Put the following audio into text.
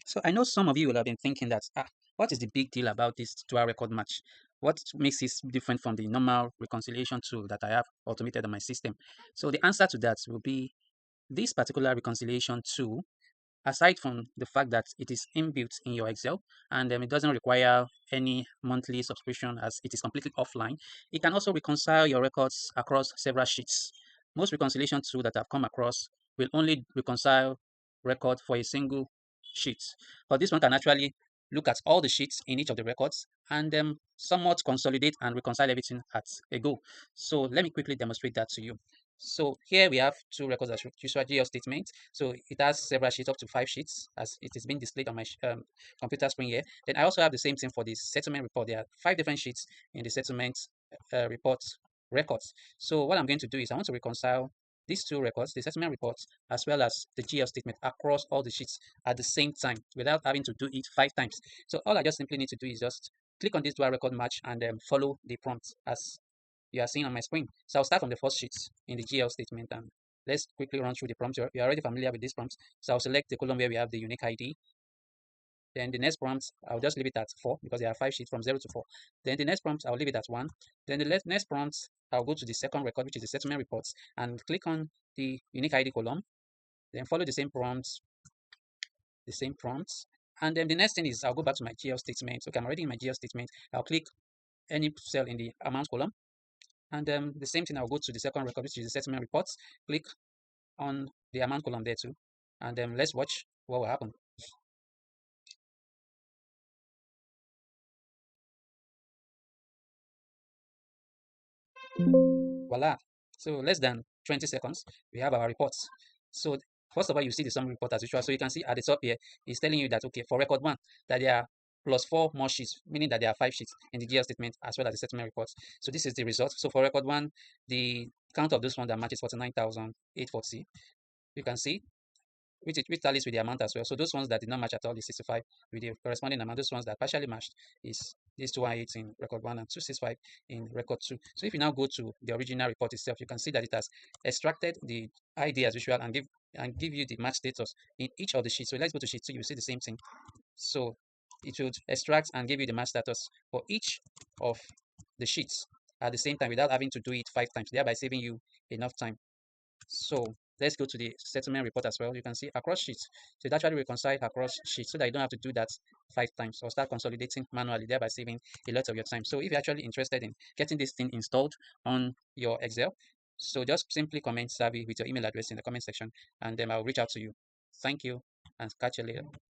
So I know some of you will have been thinking that, what is the big deal about this dual record match? What makes this different from the normal reconciliation tool that I have automated on my system? So the answer to that will be this particular reconciliation tool, aside from the fact that it is inbuilt in your Excel and it doesn't require any monthly subscription as it is completely offline, it can also reconcile your records across several sheets. Most reconciliation tools that I've come across will only reconcile record for a single sheet, but this one can actually look at all the sheets in each of the records and somewhat consolidate and reconcile everything at a go. So let me quickly demonstrate that to you. So here we have two records as usual GL statement. So it has several sheets, up to 5 sheets, as it is being displayed on my computer screen here. Then I also have the same thing for the settlement report. There are 5 different sheets in the settlement report records. So what I'm going to do is I want to reconcile these two records, the settlement reports, as well as the GL statement across all the sheets at the same time without having to do it 5 times. So all I just simply need to do is just click on this dual record match and follow the prompt as you are seeing on my screen. So I'll start from the first sheet in the GL statement and let's quickly run through the prompts. You're already familiar with these prompts. So I'll select the column where we have the unique ID. Then the next prompt, I'll just leave it at 4 because there are 5 sheets from 0 to 4. Then the next prompt, I'll leave it at 1. Then the next prompt, I'll go to the second record, which is the settlement reports, and click on the unique ID column. Then follow the same prompts, the same prompts. And then the next thing is I'll go back to my GL statement. Okay, I'm already in my GL statement. I'll click any cell in the amount column. And the same thing, I'll go to the second record, which is the settlement reports, click on the amount column there too. And let's watch what will happen. Voila. So less than 20 seconds, we have our reports. So first of all, you see the summary report as usual. So you can see at the top here, it's telling you that, okay, for record one, that there are plus 4 more sheets, meaning that there are 5 sheets in the GL statement as well as the settlement reports. So this is the result. So for record one, the count of this one that matches 49,840. You can see which tallies with the amount as well. So those ones that did not match at all is 65 with the corresponding amount. Those ones that partially matched is these 218 in record 1 and 265 in record 2. So if you now go to the original report itself, you can see that it has extracted the ID as usual and give you the match status in each of the sheets. So let's go to sheet 2, you see the same thing. So it should extract and give you the match status for each of the sheets at the same time without having to do it 5 times, thereby saving you enough time. So let's go to the settlement report as well. You can see across sheets. So it actually reconciled across sheets so that you don't have to do that 5 times or start consolidating manually, thereby saving a lot of your time. So if you're actually interested in getting this thing installed on your Excel, so just simply comment Savvy with your email address in the comment section and then I'll reach out to you. Thank you and catch you later.